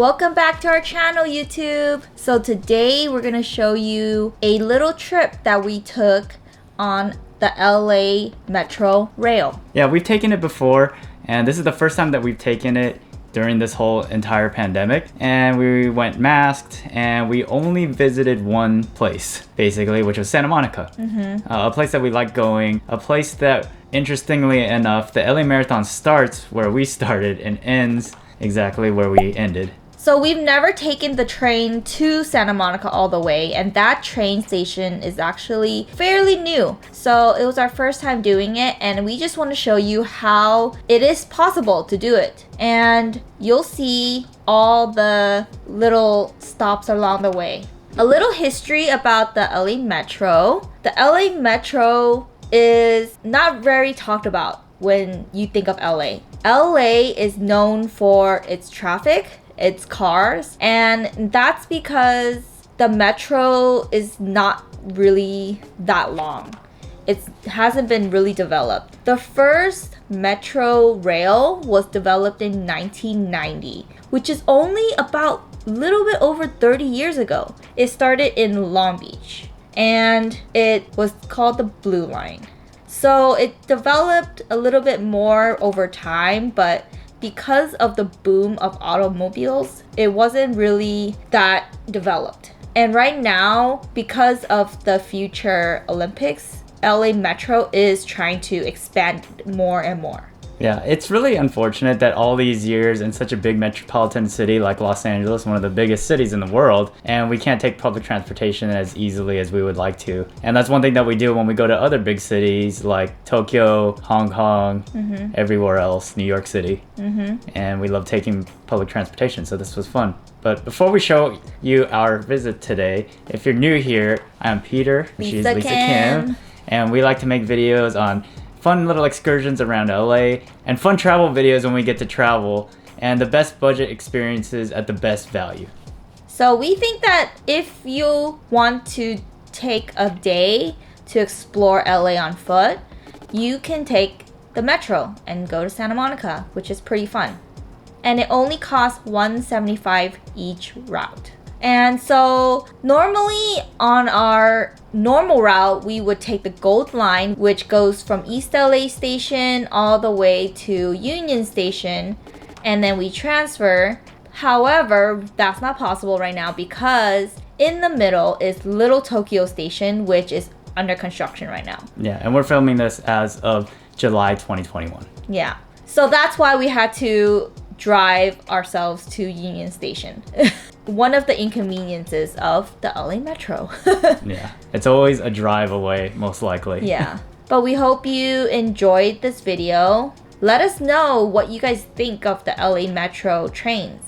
Welcome back to our channel, YouTube. So today we're gonna show you a little trip that we took on the LA Metro Rail. Yeah, we've taken it before, and this is the first time that we've taken it during this whole entire pandemic. And we went masked, and we only visited one place, basically, which was Santa Monica. A place that we like going, a place that, interestingly enough, the LA Marathon starts where we started and ends exactly where we ended. So we've never taken the train to Santa Monica all the way, and that train station is actually fairly new. So it was our first time doing it, and we just want to show you how it is possible to do it. And you'll see all the little stops along the way. A little history about the LA Metro. The LA Metro is not very talked about when you think of LA. LA is known for its traffic, its cars, and that's because the metro is not really that long. It hasn't been really developed. The first metro rail was developed in 1990, which is only about a little bit over 30 years ago. It started in Long Beach, and it was called the Blue Line. So it developed a little bit more over time, but because of the boom of automobiles, it wasn't really that developed. And right now, because of the future Olympics, LA Metro is trying to expand more and more. Yeah, it's really unfortunate that all these years in such a big metropolitan city like Los Angeles, one of the biggest cities in the world, and we can't take public transportation as easily as we would like to. And that's one thing that we do when we go to other big cities like Tokyo, Hong Kong, everywhere else, New York City. And we love taking public transportation, so this was fun. But before we show you our visit today, if you're new here, I'm Peter, she's Lisa Kim, and we like to make videos on fun little excursions around LA and fun travel videos when we get to travel, and the best budget experiences at the best value. So we think that if you want to take a day to explore LA on foot, you can take the metro and go to Santa Monica, which is pretty fun. And it only costs $175 each route. And so normally on our normal route, we would take the Gold Line, which goes from East LA Station all the way to Union Station, and then we transfer. However, that's not possible right now because in the middle is Little Tokyo Station, which is under construction right now. Yeah, and we're filming this as of July 2021. Yeah, so that's why we had to drive ourselves to Union Station. One of the inconveniences of the LA Metro. Yeah, it's always a drive away, most likely. Yeah, but we hope you enjoyed this video. Let us know what you guys think of the LA Metro trains.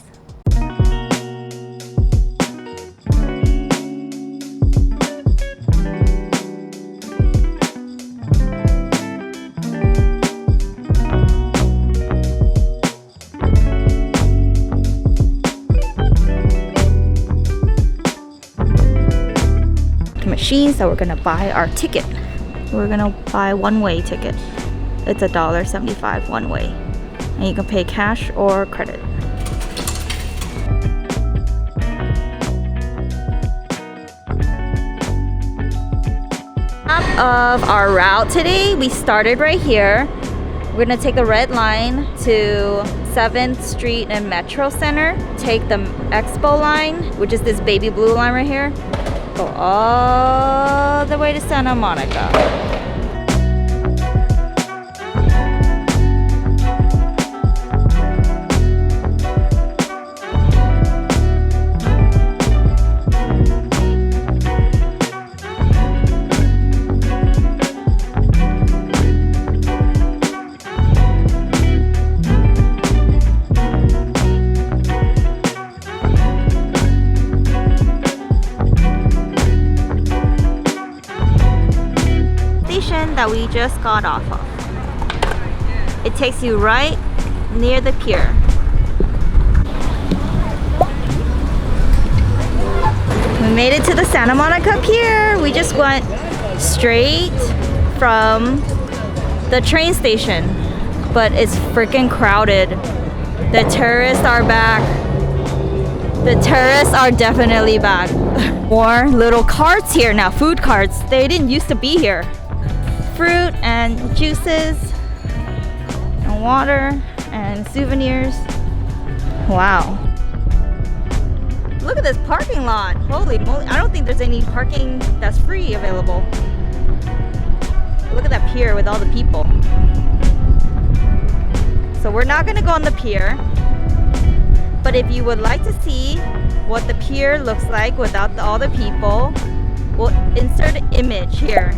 Machine, so we're gonna buy our ticket. We're gonna buy one-way ticket. It's $1.75 one way, and you can pay cash or credit. Of our route today, we started right here. We're gonna take the red line to 7th Street and Metro Center, take the Expo Line, which is this baby blue line right here, go all the way to Santa Monica. That we just got off of. It takes you right near the pier. We made it to the Santa Monica Pier. We just went straight from the train station, but it's freaking crowded. The tourists are back. The tourists are definitely back. More little carts here now, food carts. They didn't used to be here. Fruit and juices and water and souvenirs. Wow. Look at this parking lot. Holy moly. I don't think there's any parking that's free available. Look at that pier with all the people. So we're not gonna go on the pier. But if you would like to see what the pier looks like without all the people, we'll insert an image here.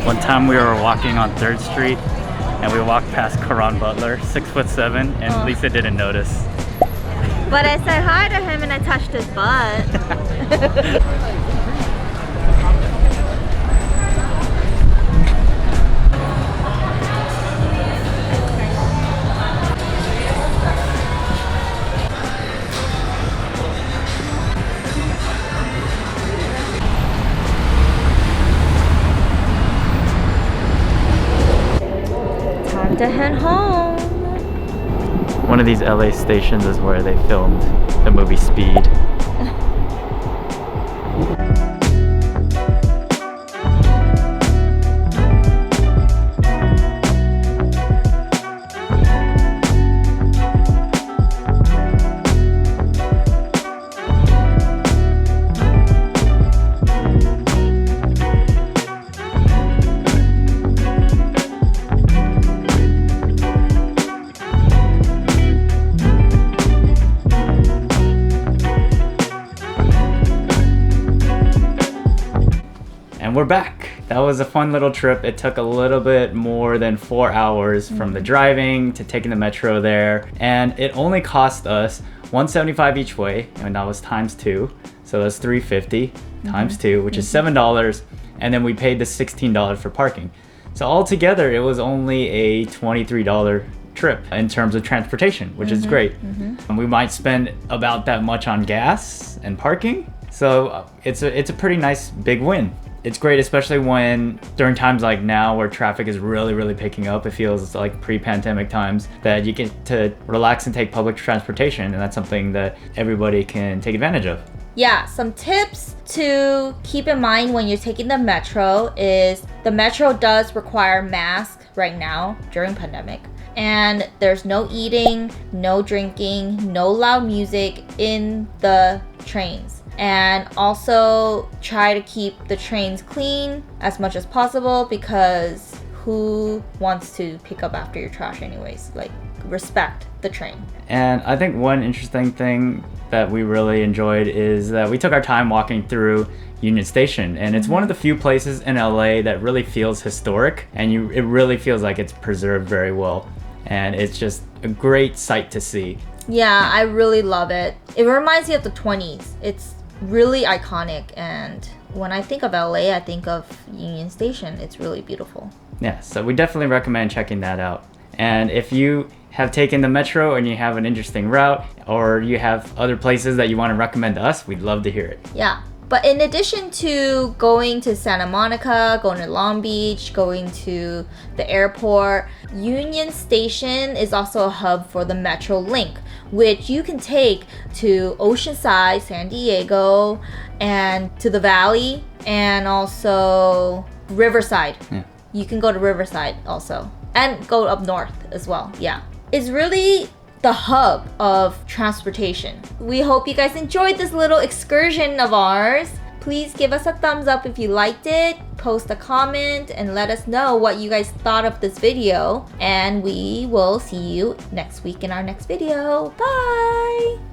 One time we were walking on 3rd Street and we walked past Karan Butler, 6'7", and Lisa didn't notice. But I said hi to him and I touched his butt. To head home. One of these LA stations is where they filmed the movie Speed. And we're back. That was a fun little trip. It took a little bit more than 4 hours from the driving to taking the metro there. And it only cost us $175 each way, and that was times 2. So that's $350 times 2, which is $7. And then we paid the $16 for parking. So altogether, it was only a $23 trip in terms of transportation, which is great. And we might spend about that much on gas and parking. So it's a pretty nice big win. It's great, especially when during times like now where traffic is really picking up. It feels like pre-pandemic times that you get to relax and take public transportation, and that's something that everybody can take advantage of. Yeah, some tips to keep in mind when you're taking the metro is the metro does require masks right now during pandemic. And there's no eating, no drinking, no loud music in the trains. And also try to keep the trains clean as much as possible, because who wants to pick up after your trash anyways? Like, respect the train. And I think one interesting thing that we really enjoyed is that we took our time walking through Union Station, and it's one of the few places in LA that really feels historic, and it really feels like it's preserved very well, and it's just a great sight to see. Yeah, I really love it. It reminds me of the 20s. It's really iconic, and when I think of LA, I think of Union Station. It's really beautiful. Yeah, so we definitely recommend checking that out. And if you have taken the metro and you have an interesting route, or you have other places that you want to recommend to us, we'd love to hear it. Yeah, but in addition to going to Santa Monica, going to Long Beach, going to the airport, Union Station is also a hub for the Metro Link, which you can take to Oceanside, San Diego, and to the Valley, and also Riverside. Yeah. You can go to Riverside also, and go up north as well. Yeah, it's really the hub of transportation. We hope you guys enjoyed this little excursion of ours. Please give us a thumbs up if you liked it, post a comment, and let us know what you guys thought of this video. And we will see you next week in our next video. Bye!